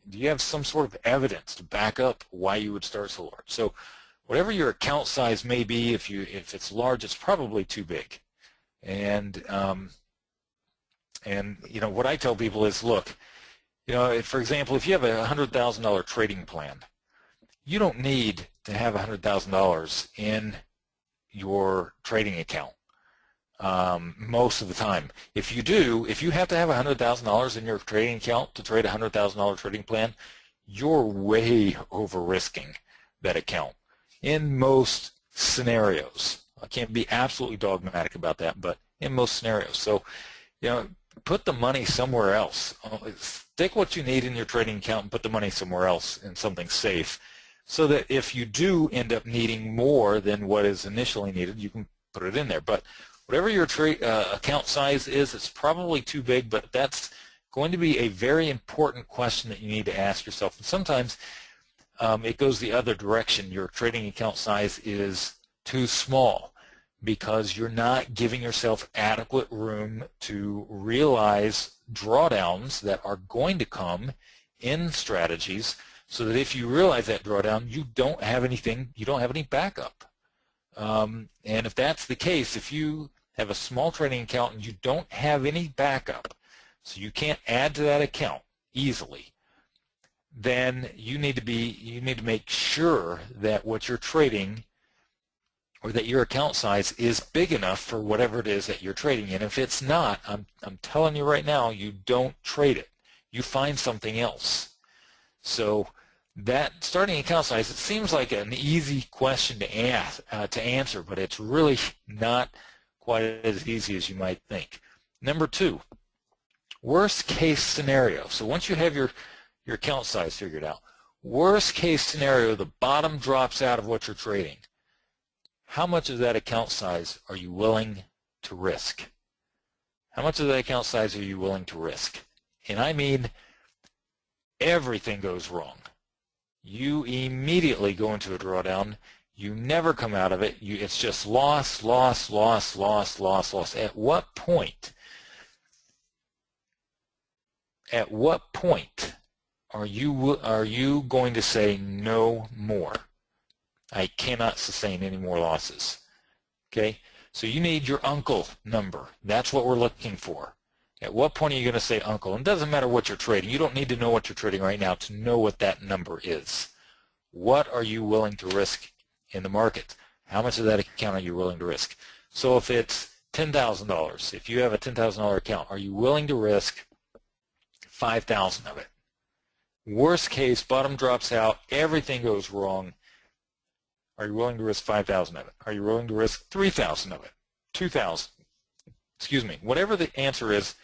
Do you have some sort of evidence to back up why you would start so large? So whatever your account size may be, if it's large, it's probably too big. And what I tell people is, look, for example, if you have a $100,000 trading plan, you don't need to have $100,000 in your trading account most of the time. If you have to have $100,000 in your trading account to trade a $100,000 trading plan, you're way over-risking that account in most scenarios. I can't be absolutely dogmatic about that, but in most scenarios. So, put the money somewhere else. Stick what you need in your trading account and put the money somewhere else in something safe, so that if you do end up needing more than what is initially needed, you can put it in there. But whatever your account size is, it's probably too big, but that's going to be a very important question that you need to ask yourself. And sometimes it goes the other direction. Your trading account size is too small because you're not giving yourself adequate room to realize drawdowns that are going to come in strategies, so that if you realize that drawdown, you don't have any backup. And if that's the case, if you have a small trading account and you don't have any backup, so you can't add to that account easily, then you need to make sure that what you're trading, or that your account size, is big enough for whatever it is that you're trading. And if it's not, I'm telling you right now, you don't trade it. You find something else. So that starting account size, it seems like an easy question to answer, but it's really not quite as easy as you might think. Number 2, worst case scenario. So once you have your account size figured out, worst case scenario, the bottom drops out of what you're trading. How much of that account size are you willing to risk? How much of that account size are you willing to risk? And I mean, everything goes wrong. You immediately go into a drawdown. You never come out of it. It's just loss, loss, loss, loss, loss, loss. At what point are you going to say no more? I cannot sustain any more losses. Okay? So you need your uncle number. That's what we're looking for. At what point are you going to say uncle? And it doesn't matter what you're trading. You don't need to know what you're trading right now to know what that number is. What are you willing to risk in the market? How much of that account are you willing to risk? So if it's $10,000, if you have a $10,000 account, are you willing to risk $5,000 of it? Worst case, bottom drops out, everything goes wrong. Are you willing to risk $5,000 of it? Are you willing to risk $3,000 of it? $2,000? Excuse me. Whatever the answer is,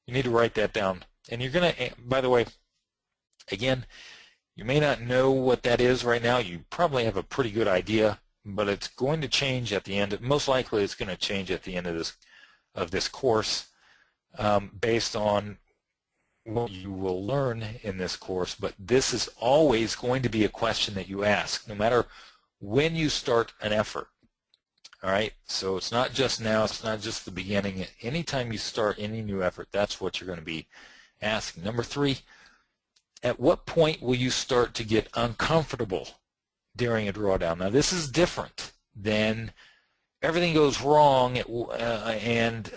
you need to write that down. And you're going to, by the way, again, you may not know what that is right now. You probably have a pretty good idea, but it's going to change at the end. Most likely it's going to change at the end of this course based on what you will learn in this course. But this is always going to be a question that you ask, no matter when you start an effort. All right, so it's not just now, it's not just the beginning. Anytime you start any new effort, that's what you're going to be asking. Number 3, at what point will you start to get uncomfortable during a drawdown. Now this is different than everything goes wrong and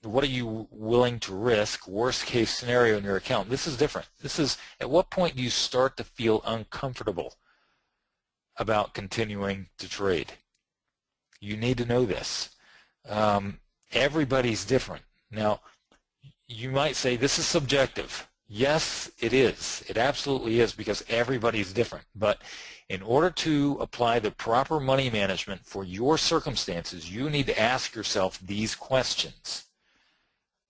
what are you willing to risk, worst case scenario in your account. This is different. This is at what point do you start to feel uncomfortable about continuing to trade. You need to know this. Everybody's different. Now you might say this is subjective. Yes, it is. It absolutely is, because everybody's different. But in order to apply the proper money management for your circumstances, you need to ask yourself these questions.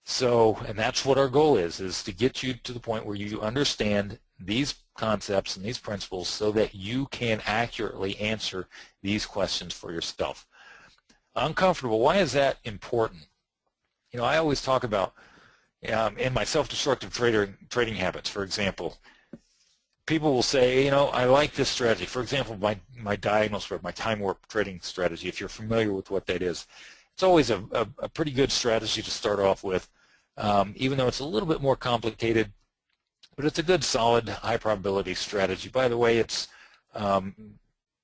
So, and that's what our goal is to get you to the point where you understand these concepts and these principles so that you can accurately answer these questions for yourself. Uncomfortable, why is that important? You know, I always talk about in my self-destructive trading habits, for example, people will say, you know, I like this strategy. For example, my diagonal spread, my time warp trading strategy, if you're familiar with what that is, it's always a pretty good strategy to start off with, even though it's a little bit more complicated, but it's a good, solid, high probability strategy. By the way, it's one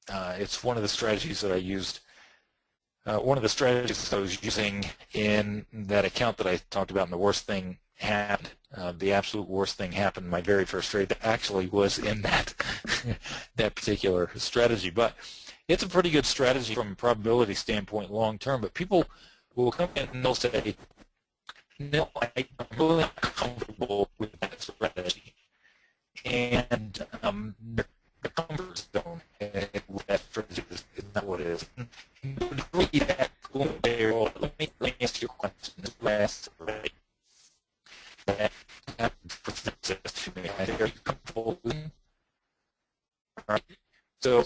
of the strategies that I used. One of the strategies I was using in that account that I talked about in the worst thing happened, the absolute worst thing happened, my very first trade that actually was in that that particular strategy. But it's a pretty good strategy from a probability standpoint long term, but people will come in and they'll say, no, I'm really not comfortable with that strategy. And the comfort zone with that strategy is not what it is. Let me ask you a question. Last right. Are you comfortable losing? All right. So,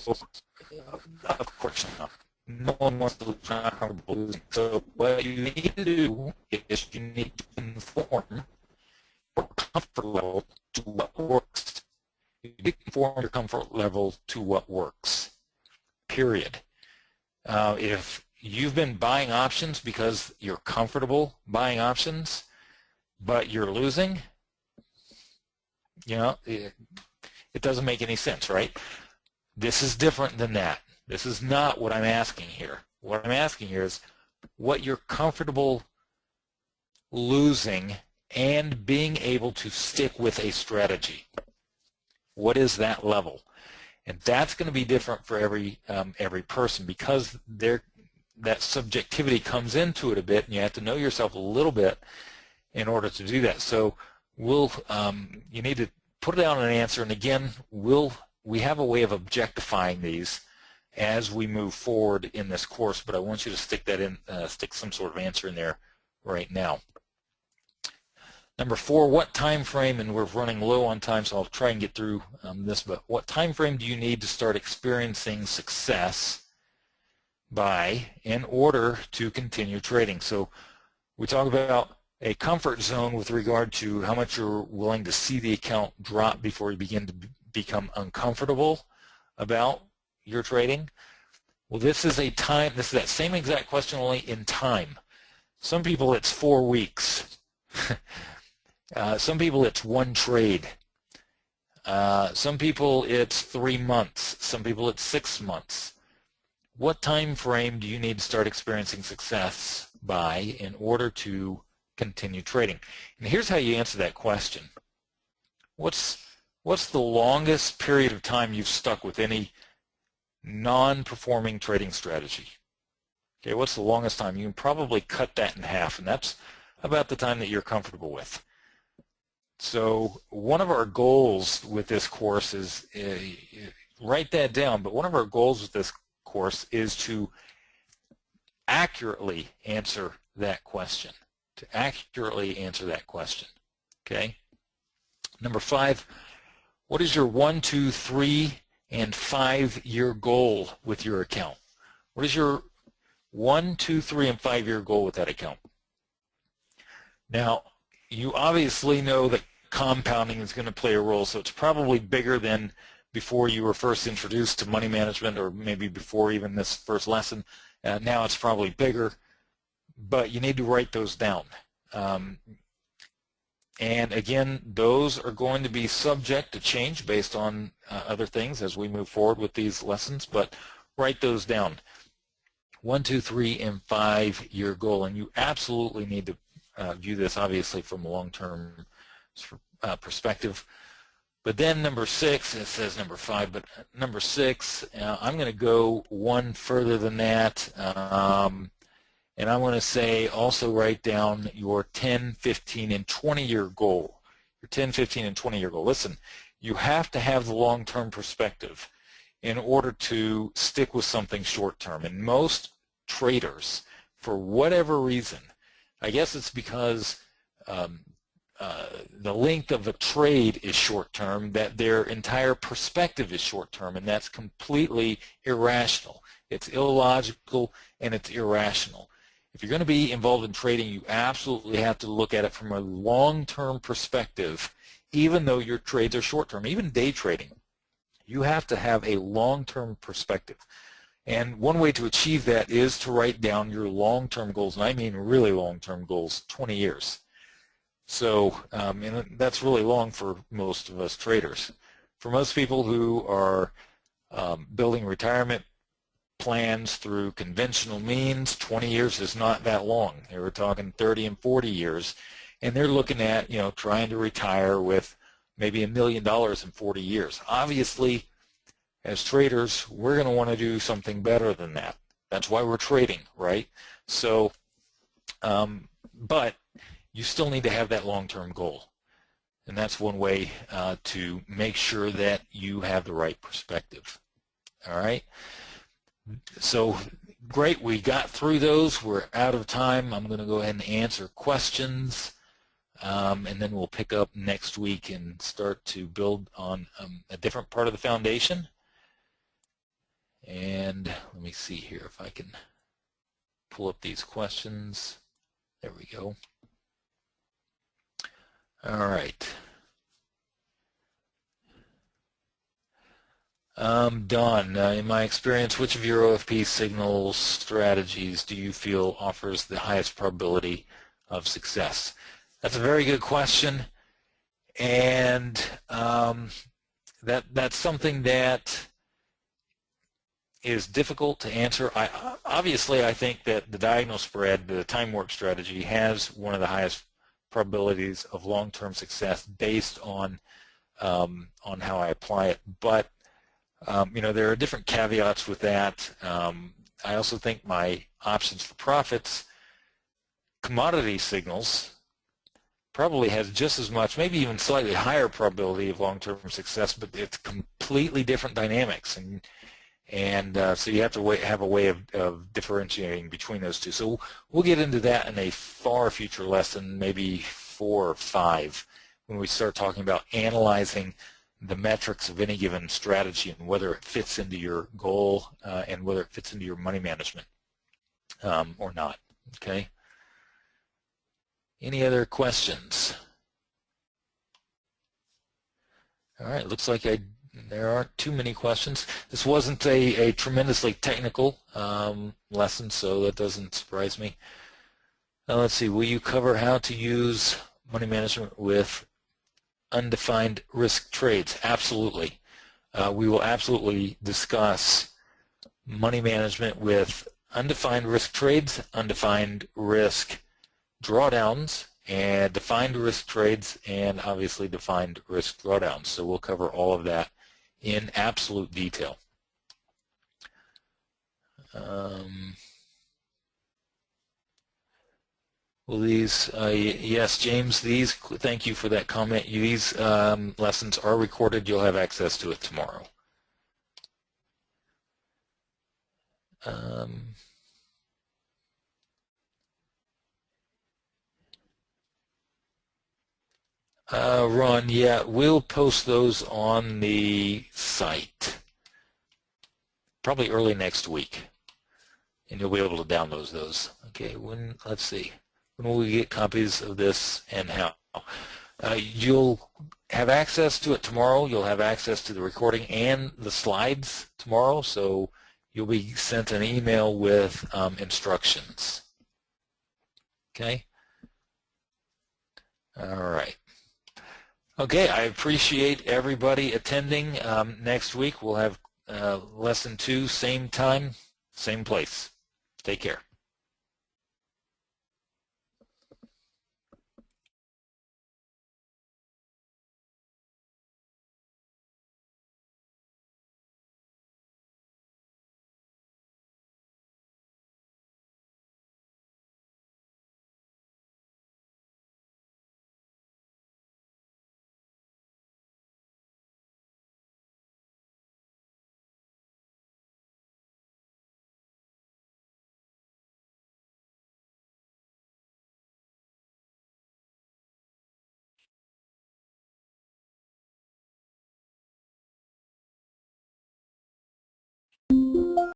of course not. No one wants to lose, not comfortable losing. So, what you need to do is you need to inform your comfort level to what works. You need to inform your comfort level to what works. Period. If you've been buying options because you're comfortable buying options, but you're losing, you know, it doesn't make any sense, right? This is different than that. This is not what I'm asking here. What I'm asking here is what you're comfortable losing and being able to stick with a strategy. What is that level? And that's going to be different for every person, because that subjectivity comes into it a bit, and you have to know yourself a little bit in order to do that. So you need to put down an answer, and again, we have a way of objectifying these as we move forward in this course, but I want you to stick that in, stick some sort of answer in there right now. Number 4, what time frame, and we're running low on time, so I'll try and get through this, but what time frame do you need to start experiencing success by in order to continue trading? So we talk about a comfort zone with regard to how much you're willing to see the account drop before you begin to become uncomfortable about your trading. Well, this is that same exact question, only in time. Some people it's 4 weeks. Some people it's 1 trade. Some people it's 3 months. Some people it's 6 months. What time frame do you need to start experiencing success by in order to continue trading? And here's how you answer that question. What's the longest period of time you've stuck with any non-performing trading strategy? Okay, what's the longest time? You can probably cut that in half, and that's about the time that you're comfortable with. So one of our goals with this course is, write that down, but one of our goals with this course is to accurately answer that question. Okay? Number 5, what is your 1, 2, 3, and 5-year goal with your account? What is your 1, 2, 3, and 5-year goal with that account? Now, you obviously know that compounding is going to play a role, so it's probably bigger than before you were first introduced to money management, or maybe before even this first lesson. Now it's probably bigger, but you need to write those down. And again, those are going to be subject to change based on other things as we move forward with these lessons, but write those down. 1, 2, 3, and 5-year goal. And you absolutely need to view this obviously from a long-term perspective. But then number 6, it says number 5, but number 6, I'm going to go one further than that. And I want to say also write down your 10, 15, and 20-year goal. Your 10, 15, and 20-year goal. Listen, you have to have the long-term perspective in order to stick with something short-term. And most traders, for whatever reason, I guess it's because the length of a trade is short-term, that their entire perspective is short-term, and that's completely irrational. It's illogical and it's irrational. If you're going to be involved in trading, you absolutely have to look at it from a long-term perspective, even though your trades are short-term. Even day trading, you have to have a long-term perspective. And one way to achieve that is to write down your long-term goals, and I mean really long-term goals, 20 years. So and that's really long for most of us traders. For most people who are building retirement plans through conventional means, 20 years is not that long. They were talking 30 and 40 years, and they're looking at, you know, trying to retire with maybe $1 million in 40 years. Obviously, as traders, we're going to want to do something better than that. That's why we're trading, right? So, but you still need to have that long-term goal, and that's one way to make sure that you have the right perspective. All right. So great, we got through those. We're out of time. I'm going to go ahead and answer questions, and then we'll pick up next week and start to build on a different part of the foundation. And let me see here if I can pull up these questions. There we go. All right. Don, in my experience, which of your OFP signal strategies do you feel offers the highest probability of success? That's a very good question, and that's something that is difficult to answer. Obviously, I think that the diagonal spread, the time warp strategy, has one of the highest probabilities of long-term success based on how I apply it, but you know, there are different caveats with that. I also think my options for profits, commodity signals, probably has just as much, maybe even slightly higher probability of long-term success, but it's completely different dynamics, and so you have to have a way of differentiating between those two. So we'll get into that in a far future lesson, maybe 4 or 5, when we start talking about analyzing the metrics of any given strategy and whether it fits into your goal and whether it fits into your money management or not. Okay. Any other questions? All right. Looks like there aren't too many questions. This wasn't a tremendously technical lesson, so that doesn't surprise me. Now let's see. Will you cover how to use money management with undefined risk trades? Absolutely. We will absolutely discuss money management with undefined risk trades, undefined risk drawdowns, and defined risk trades, and obviously defined risk drawdowns. So we'll cover all of that in absolute detail. Well, these, yes, James, these, thank you for that comment. These lessons are recorded. You'll have access to it tomorrow. Ron, yeah, we'll post those on the site probably early next week, and you'll be able to download those. Okay, let's see. When will we get copies of this and how? You'll have access to it tomorrow. You'll have access to the recording and the slides tomorrow, so you'll be sent an email with instructions. Okay? All right. Okay, I appreciate everybody attending. Next week we'll have lesson 2, same time, same place. Take care.